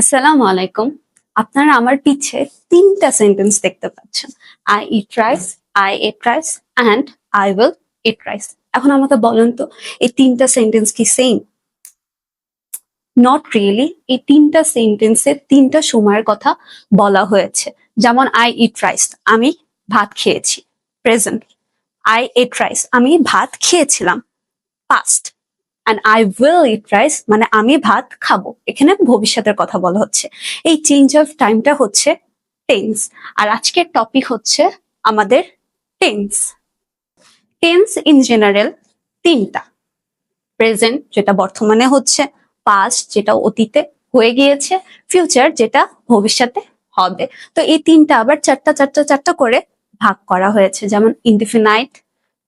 আসসালামু আলাইকুম। আপনারা আমার পিছে ৩টা সেন্টেন্স দেখতে পাচ্ছেন। I eat rice, I ate rice and I will eat rice. এখন আমাকে বলেন তো এই ৩টা সেন্টেন্স কি সেম? Not really. এই ৩টা সেন্টেন্সে ৩টা সময়ের কথা বলা হয়েছে। যেমন I eat rice, আমি ভাত খেয়েছি, প্রেজেন্ট। I ate rice, আমি ভাত খেয়েছিলাম, past. and I will eat rice মানে আমি ভাত খাবো, এখানে ভবিষ্যতের কথা বলা হচ্ছে। এই চেঞ্জ অফ টাইমটা হচ্ছে টেন্স। আর আজকের টপিক হচ্ছে আমাদের টেন্স। টেন্স ইন জেনারেল তিনটা: প্রেজেন্ট যেটা বর্তমানে হচ্ছে, পাস্ট যেটা অতীতে হয়ে গিয়েছে, ফিউচার যেটা ভবিষ্যতে হবে। তো এই তিনটা আবার চারটা চারটা চারটা করে ভাগ করা হয়েছে, যেমন indefinite,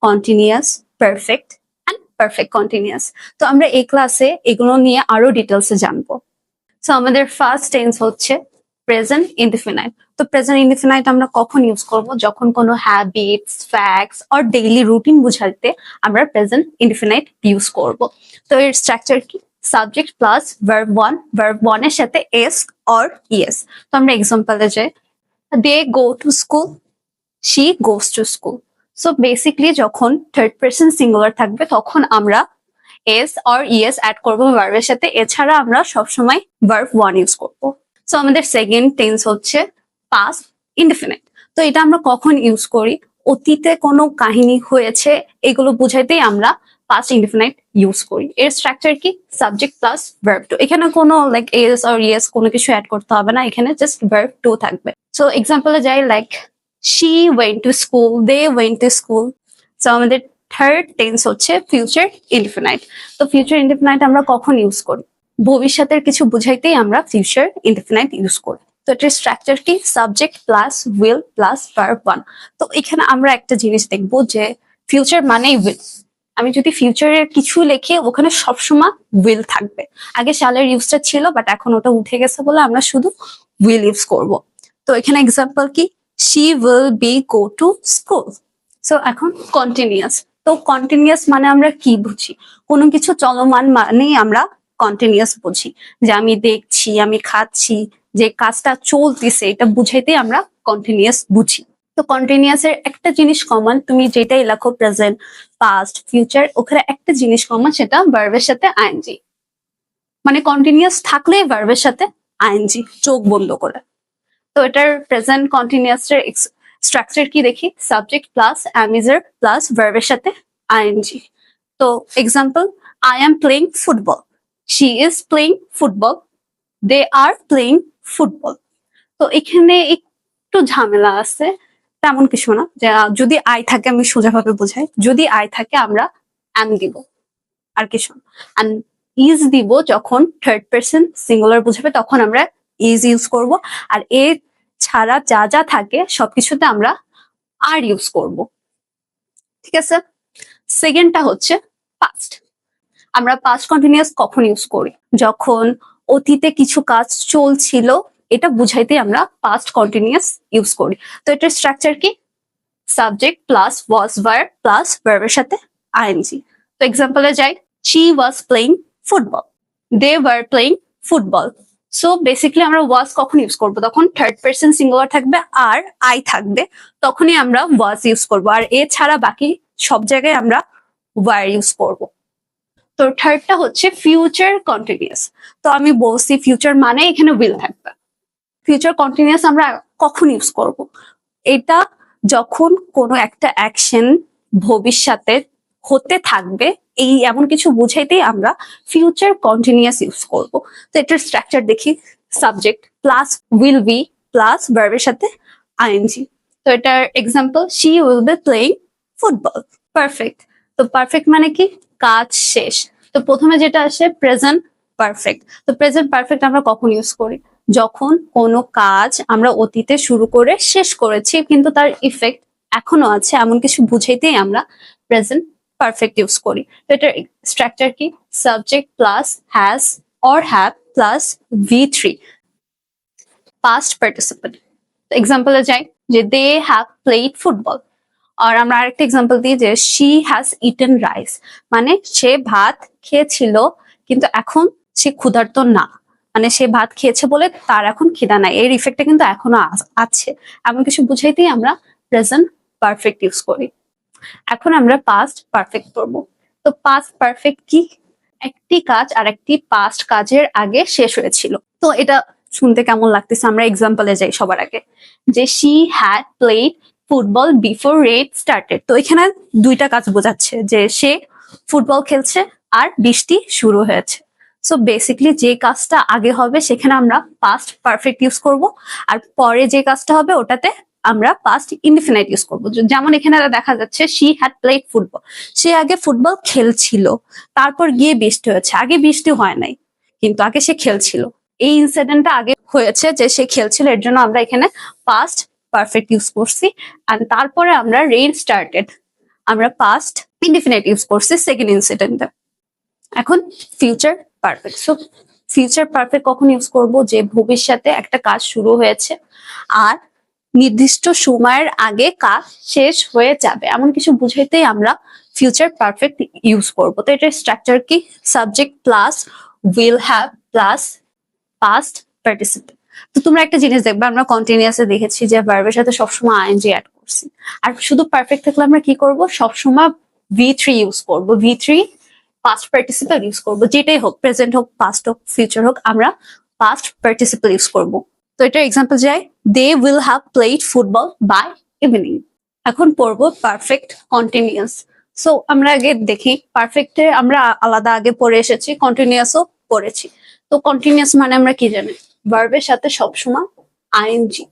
continuous, perfect and perfect continuous. তো আমরা এই ক্লাসে এগুলো নিয়ে আরো ডিটেলসে জানবো। সো আমাদের ফার্স্ট টেন্স হচ্ছে প্রেজেন্ট ইনডিফিনাইট। তো প্রেজেন্ট ইনডিফিনাইট আমরা কখন ইউজ করব? যখন কোনো habits, facts or daily routine বোঝাতে আমরা প্রেজেন্ট ইনডিফিনাইট ইউজ করব। তো এর স্ট্রাকচার কি? Subject plus verb one, verb ওয়ানের সাথে এস অর ইয়েস। তো আমরা এক্সাম্পলে যাই। They go to school, she goes to school. So basically যখন থার্ড পারসন সিঙ্গুলার থাকবে তখন আমরা এস অর ইয়েস অ্যাড করবো ভার্বের সাথে। এছাড়া আমরা সবসময় ভার্ব ওয়ান ইউজ করবো। সো আমাদের সেকেন্ড টেন্স হচ্ছে পাস্ট ইনডিফিনিট। তো এটা আমরা কখন ইউজ করি? অতীতে কোনো কাহিনী হয়েছে এগুলো বুঝাইতেই আমরা পাস্ট ইনডিফিনিট ইউজ করি। এর স্ট্রাকচার কি? Subject plus verb two. এখানে কোনো লাইক এস অর ইয়েস কোনো কিছু অ্যাড করতে হবে না, এখানে জাস্ট ভার্ব টু থাকবে। সো এক্সাম্পলে যাই, like she went to school, they went to school. So আমাদের থার্ড টেন্স হচ্ছে ফিউচার ইনডিফিনাইট। তো ফিউচার ইনডিফিনাইট আমরা কখন ইউজ করি? ভবিষ্যতের কিছু বুঝাইতেই আমরা ফিউচার ইনডিফিনাইট ইউজ করি। তো এটার স্ট্রাকচার কি? Subject plus will plus verb one. তো এখানে আমরা একটা জিনিস দেখবো যে ফিউচার মানেই উইল। আমি যদি ফিউচারের কিছু লেখি ওখানে সবসময় উইল থাকবে। আগে শালের ইউজটা ছিল, বাট এখন ওটা উঠে গেছে বলে আমরা শুধু উইল ইউজ করব। তো এখানে এক্সাম্পল কি? she will be go to school. So এখন কন্টিনিউয়াস। তো কন্টিনিউয়াস মানে আমরা কি বুঝি? কোনো কিছু চলমান মানেই আমরা কন্টিনিউয়াস বুঝি। যে আমি দেখছি, আমি খাচ্ছি, যে কাজটা চলতেছে, এটা বুঝাইতে আমরা কন্টিনিউয়াস বুঝি। তো কন্টিনিউয়াস এর একটা জিনিস কমন, তুমি যেটাই লেখো প্রেজেন্ট, পাস্ট, ফিউচার, ওখানে একটা জিনিস কমন, সেটা ভার্বের সাথে আইএনজি। মানে কন্টিনিউয়াস থাকলে ভার্বের সাথে আইএনজি, চোখ বন্ধ করে। তো এটার প্রেজেন্ট কন্টিনিউয়াস এর স্ট্রাকচার কি দেখি? সাবজেক্ট প্লাস অ্যামিজার প্লাস ভার্বের সাথে আইএনজি। তো example, I am playing football, she is playing football, they are playing football. তো এখানে একটু ঝামেলা আছে, তেমন কিছু না। যে যদি আই থাকে, আমি সোজাভাবে বোঝাই, যদি আই থাকে আমরা অ্যাম দিব, আর কিছু না। অ্যান্ড ইজ দিব যখন থার্ড পারসন সিঙ্গুলার বুঝাবে, তখন আমরা ইজ ইউজ করব। আর এর ছাড়া যা যা থাকে সবকিছুতে আমরা আর ইউজ করব। ঠিক আছে? সেকেন্ডটা হচ্ছে পাস্ট। আমরা পাস্ট কন্টিনিউয়াস কখন ইউজ করি? যখন অতীতে কিছু কাজ চলছিল, এটা বুঝাইতে আমরা পাস্ট কন্টিনিউয়াস ইউজ করি। তো এটার স্ট্রাকচার কি? Subject plus was verb plus ভার্বের সাথে আইএনজি। তো এক্সাম্পলে যাই, she was playing football, they were playing football. So basically আমরা ওয়াজ কখন ইউজ করবো? তখন থার্ড পারসন সিঙ্গুলার থাকবে আর আই থাকবে, তখনই আমরা ওয়াজ ইউজ করবো। আর এছাড়া বাকি সব জায়গায় আমরা ওয়ার ইউজ করব। তো থার্ডটা হচ্ছে ফিউচার কন্টিনিউয়াস। তো আমি বলছি ফিউচার মানে এখানে উইল থাকবে। ফিউচার কন্টিনিউয়াস আমরা কখন ইউজ করব? এটা যখন কোনো একটা অ্যাকশন ভবিষ্যতে হতে থাকবে, এই এমন কিছু বুঝাইতেই আমরা ফিউচার কন্টিনিউয়াস ইউজ করব। তো এটার স্ট্রাকচার দেখি, subject plus will be plus ভার্বের সাথে আইএনজি। তো এটার example, she will be playing football. Perfect. তো পারফেক্ট মানে কি? কাজ শেষ। তো প্রথমে যেটা আসে প্রেজেন্ট পারফেক্ট। তো প্রেজেন্ট পারফেক্ট আমরা কখন ইউজ করি? যখন কোনো কাজ আমরা অতীতে শুরু করে শেষ করেছি কিন্তু তার ইফেক্ট এখনো আছে, এমন কিছু বুঝাইতেই আমরা প্রেজেন্ট পারফেক্ট ইউজ করি। তো এটার স্ট্রাকচার কি? Subject plus has or have plus V3, past participant. তো এক্সাম্পলে যাই, যে দে হ্যাভ প্লেড ফুটবল। আর আমরা আরেকটা এক্সাম্পল দিই যে শি হ্যাজ ইটেন রাইস, মানে সে ভাত খেয়েছিল কিন্তু এখন সে ক্ষুধার্ত না, মানে সে ভাত খেয়েছে বলে তার এখন খিদা নাই, এর ইফেক্টটা কিন্তু এখনো আছে, এমন কিছু বুঝাইতেই আমরা প্রেজেন্ট পারফেক্ট ইউজ করি। এখন আমরা পাস্ট পারফেক্ট করব। তো পাস্ট পারফেক্ট কি? একটি কাজ আর একটি পাস্ট কাজের আগে শেষ হয়েছিল। তো এটা শুনতে কেমন লাগতেছে? আমরা এক্সাম্পলে যাই সবার আগে, যে she had played football before red started. তো এখানে দুইটা কাজ বোঝাচ্ছে, যে সে ফুটবল খেলছে আর বৃষ্টি শুরু হয়েছে। সো বেসিকলি যে কাজটা আগে হবে সেখানে আমরা পাস্ট পারফেক্ট ইউজ করব, আর পরে যে কাজটা হবে ওটাতে আমরা পাস্ট ইনডিফিনাইট ইউজ করবো। যেমন এখানে দেখা যাচ্ছে শি হ্যাড প্লেড ফুটবল, সে আগে ফুটবল খেলছিল, তারপর গিয়ে বৃষ্টি হয়েছে। আগে বৃষ্টি হয় নাই, কিন্তু আগে সে খেলছিল। এই ইনসিডেন্টটা আগে হয়েছে, যে সে খেলছিল, এর জন্য আমরা এখানে পাস্ট পারফেক্ট ইউজ করছি। আর তারপরে আমরা রেইন স্টার্টেড, আমরা পাস্ট ইনডিফিনাইট ইউজ করছি সেকেন্ড ইনসিডেন্টে। এখন future perfect. So future perfect কখন ইউজ করব? যে ভবিষ্যতে একটা কাজ শুরু হয়েছে আর নির্দিষ্ট সময়ের আগে কাজ শেষ হয়ে যাবে, এমন কিছু বুঝাইতেই আমরা ফিউচার পারফেক্ট ইউজ করব। তো এটার স্ট্রাকচার কি? Subject plus will have plus past participle. তো তোমরা একটা জিনিস দেখবে, আমরা কন্টিনিউয়াসে দেখেছি যে ভার্বের সাথে সবসময় আইএনজি অ্যাড করছি। আর শুধু পারফেক্ট থাকলে আমরা কি করব? সবসময় V3 ইউজ করব। V3 পাস্ট পার্টিসিপেল ইউজ করব, যেটাই হোক, প্রেজেন্ট হোক, পাস্ট হোক, ফিউচার হোক, আমরা পাস্ট পার্টিসিপেল ইউজ করব। তো এটার এক্সাম্পল যাই, they will have played football by evening. এখন পড়বো পারফেক্ট কন্টিনিউয়াস। সো আমরা আগে দেখি, পারফেক্টে আমরা আলাদা আগে পড়ে এসেছি, কন্টিনিউয়াসও পড়েছি। তো কন্টিনিউয়াস মানে আমরা কি জানি? ভার্বের সাথে সবসময় আইএনজি।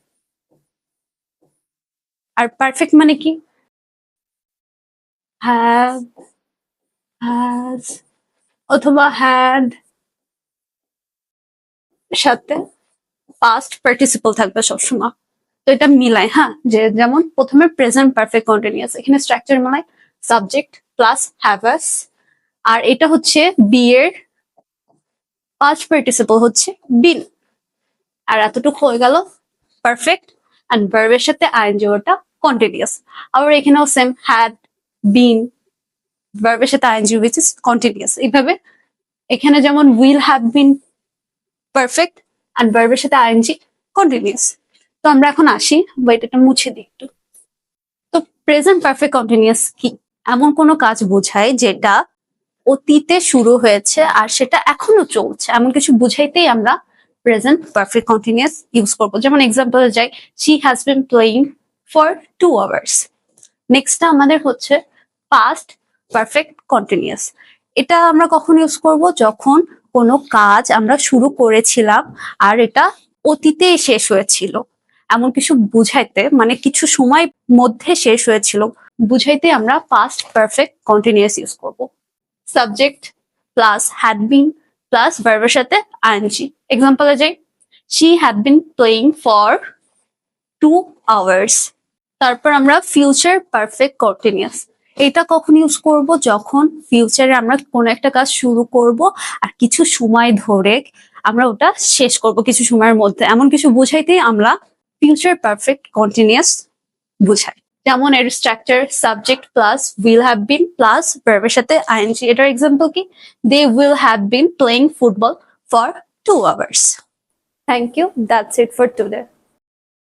আর পারফেক্ট মানে কি? হ্যাভ, হ্যাজ অথবা হ্যাড সাথে পাস্ট পার্টিসিপল থাকবে সবসময়। তো এটা মিলাই, হ্যাঁ, যে যেমন প্রথমে প্রেজেন্ট পারফেক্ট কন্টিনিউয়াস, এখানে স্ট্রাকচার মিলাই সাবজেক্ট প্লাস হ্যাভাস, আর এটা হচ্ছে বি এর পাস্ট পার্টিসিপল হচ্ছে বিন। আর এতটুকু হয়ে গেল পারফেক্ট, এন্ড ভার্বের সাথে আইএনজি, ওটা কন্টিনিউয়াস। আবার এখানেও সেম, হ্যাড, বিন, ভার্বের সাথে আইএনজি উইচ ইজ কন্টিনিউয়াস। এইভাবে এখানে যেমন will have been perfect and ভার্বের সাথে আইএনজি কন্টিনিউয়াস। তো আমরা এখন আসি, এটা মুছে দিই একটু। তো প্রেজেন্ট পারফেক্ট কন্টিনিউয়াস কি? এমন কোনো কাজ বোঝায় যেটা অতীতে শুরু হয়েছে আর সেটা এখনো চলছে, এমন কিছু বুঝাইতেই আমরা প্রেজেন্ট পারফেক্ট কন্টিনিউয়াস ইউজ করব। যেমন এক্সাম্পলে যাই, she has been playing for 2 hours। নেক্সটটা আমাদের হচ্ছে পাস্ট পারফেক্ট কন্টিনিউয়াস। এটা আমরা কখন ইউজ করব? যখন কোনো কাজ আমরা শুরু করেছিলাম আর এটা অতীতে শেষ হয়েছিল, এমন কিছু বুঝাইতে, মানে কিছু সময় মধ্যে শেষ হয়েছিল বুঝাইতে আমরা পাস্ট পারফেক্ট কন্টিনিউয়াস ইউজ করব। Subject plus had been plus ভার্বের সাথে আইএনজি। এক্সাম্পলে যাই, she had been playing for 2 hours। তারপর আমরা ফিউচার পারফেক্ট কন্টিনিউয়াস, এটা কখন ইউজ করব? যখন ফিউচারে আমরা কোনো একটা কাজ শুরু করব আর কিছু সময় ধরে আমরা ওটা শেষ করব কিছু সময়ের মধ্যে, এমন কিছু বুঝাইতেই আমরা ফিউচার পারফেক্ট কন্টিনিউয়াস বুঝাই। যেমন এর structure subject plus will have been plus ভার্বের সাথে আইএনজি। এটার এক্সাম্পল কি? They will have been playing football for 2 hours। Thank you, that's it for today.